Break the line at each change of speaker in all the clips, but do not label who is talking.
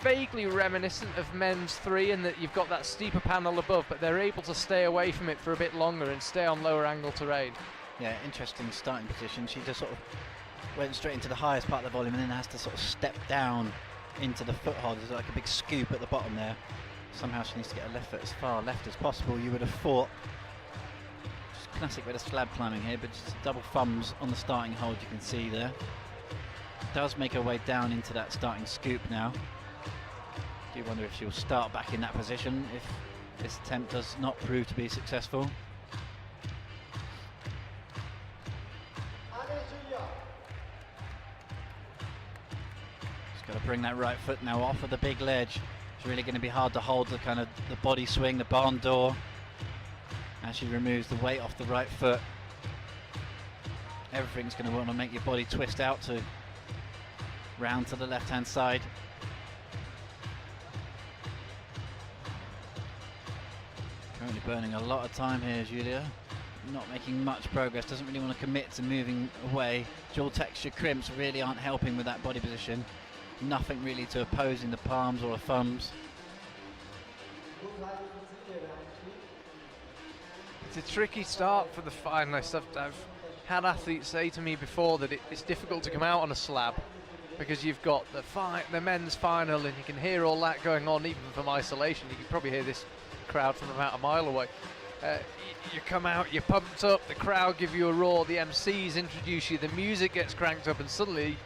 vaguely reminiscent of men's 3 in that you've got that steeper panel above, but they're able to stay away from it for a bit longer and stay on lower angle terrain.
Yeah, interesting starting position. She just sort of went straight into the highest part of the volume and then has to sort of step down into the foothold. There's like a big scoop at the bottom there. Somehow she needs to get her left foot as far left as possible, you would have thought. Just classic bit of slab climbing here, but just double thumbs on the starting hold, you can see there. Does make her way down into that starting scoop now. Do wonder if she'll start back in that position if this attempt does not prove to be successful. Just got to bring that right foot now off of the big ledge. It's really going to be hard to hold the kind of the body swing, the barn door, as she removes the weight off the right foot. Everything's going to want to make your body twist out to round to the left hand side. Currently burning a lot of time here, Julia. Not making much progress, doesn't really want to commit to moving away. Dual texture crimps really aren't helping with that body position. Nothing really to oppose in the palms or the thumbs.
It's a tricky start for the finalists. I've had athletes say to me before that it's difficult to come out on a slab because you've got the men's final and you can hear all that going on even from isolation. You can probably hear this crowd from about a mile away. You come out, you're pumped up, the crowd give you a roar, the MCs introduce you, the music gets cranked up, and suddenly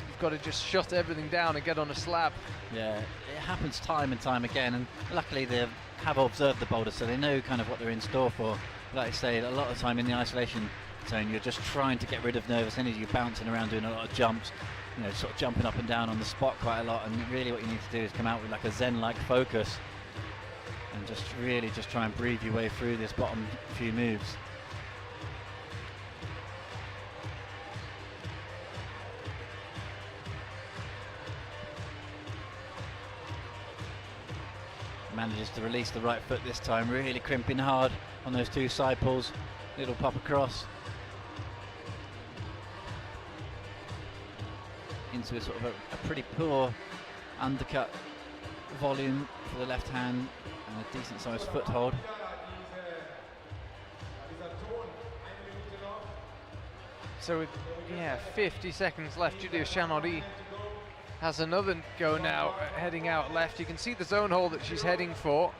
you've got to just shut everything down and get on a slab.
Yeah, it happens time and time again, and luckily they have observed the boulder, so they know kind of what they're in store for. Like I say, a lot of the time in the isolation zone, you're just trying to get rid of nervous energy. You're bouncing around doing a lot of jumps, you know, sort of jumping up and down on the spot quite a lot, and really what you need to do is come out with like a zen-like focus and just really just try and breathe your way through this bottom few moves. Manages to release the right foot this time, really crimping hard on those two side pulls. Little pop across into a sort of a pretty poor undercut volume for the left hand and a decent sized foothold.
So with 50 seconds left, Julia Chanaudy has another go now, heading out left. You can see the zone hold that she's heading for.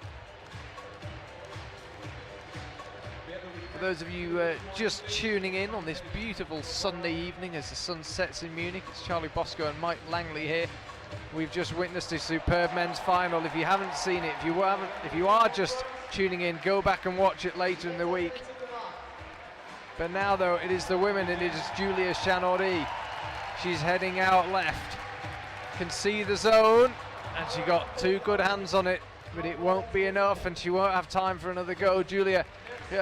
For those of you just tuning in on this beautiful Sunday evening as the sun sets in Munich, it's Charlie Bosco and Mike Langley here. We've just witnessed a superb men's final. If you haven't seen it, if you are just tuning in, go back and watch it later in the week. But now though, it is the women and it is Julia Chanaudy. She's heading out left. Can see the zone and she got two good hands on it, but it won't be enough and she won't have time for another go. Julia,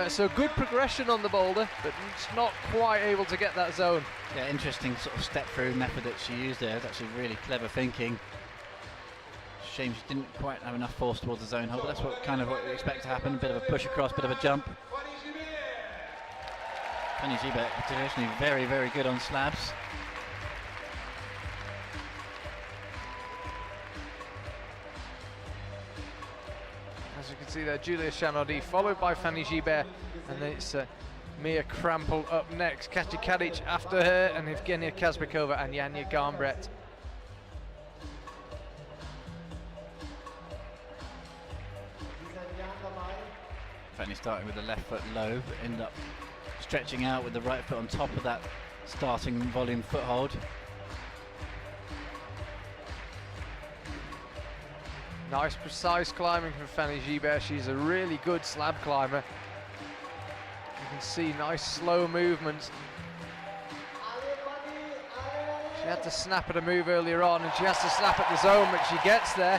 so good progression on the boulder, but it's not quite able to get that zone.
Yeah, interesting sort of step through method that she used there. It's actually really clever thinking. Shame she didn't quite have enough force towards the zone hold, but that's what you expect to happen. A bit of a push across, bit of a jump. Fanny Gibert traditionally very, very good on slabs.
As you can see there, Julia Chanaudy followed by Fanny Gibert, and then it's Mia Krampel up next, Katja Kadic after her, and Evgenia Kazbekova and Janja Garnbret.
Fanny starting with the left foot low, but end up stretching out with the right foot on top of that starting volume foothold.
Nice precise climbing from Fanny Gibert. She's a really good slab climber. You can see nice slow movements. She had to snap at a move earlier on and she has to snap at the zone, but she gets there.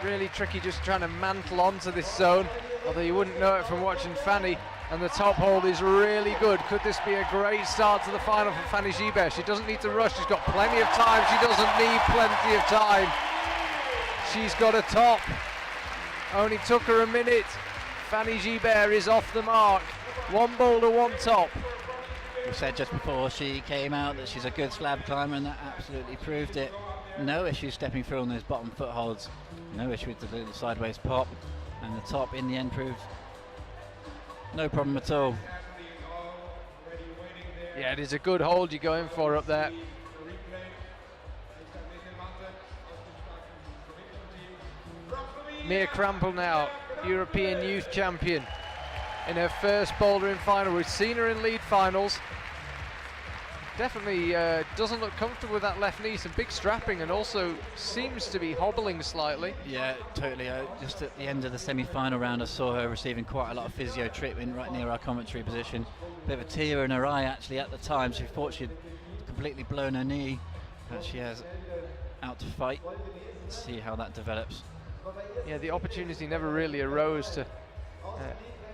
Really tricky just trying to mantle onto this zone, although you wouldn't know it from watching Fanny. And the top hold is really good. Could this be a great start to the final for Fanny Gibert? She doesn't need to rush, she's got plenty of time. She doesn't need plenty of time. She's got a top. Only took her a minute. Fanny Gibert is off the mark. One boulder, one top.
We said just before she came out that she's a good slab climber, and that absolutely proved it. no issue stepping through on those bottom footholds, no issue with the little sideways pop, and the top in the end proved no problem at all.
Yeah, it is a good hold you're going for up there. Mia Krampel now, European Youth Champion, in her first bouldering final. We've seen her in lead finals. Definitely doesn't look comfortable with that left knee, some big strapping, and also seems to be hobbling slightly.
Yeah, totally. Just at the end of the semi-final round, I saw her receiving quite a lot of physio treatment right near our commentary position. Bit of a tear in her eye actually at the time. She thought she'd completely blown her knee, but she has out to fight. Let's see how that develops.
Yeah, the opportunity never really arose to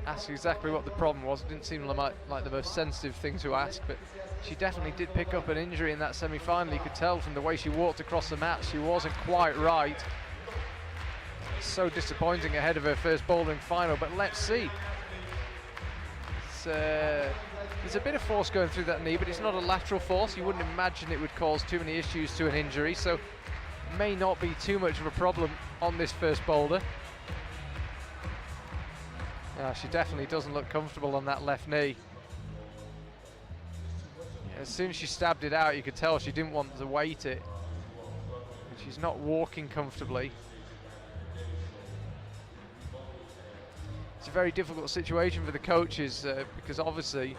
ask exactly what the problem was. It didn't seem like the most sensitive thing to ask, but she definitely did pick up an injury in that semi-final. You could tell from the way she walked across the mat, she wasn't quite right. So disappointing ahead of her first bouldering final, but let's see. There's a bit of force going through that knee, but it's not a lateral force. You wouldn't imagine it would cause too many issues to an injury, so may not be too much of a problem on this first boulder. She definitely doesn't look comfortable on that left knee. As soon as she stabbed it out, you could tell she didn't want to weight it. And she's not walking comfortably. It's a very difficult situation for the coaches because obviously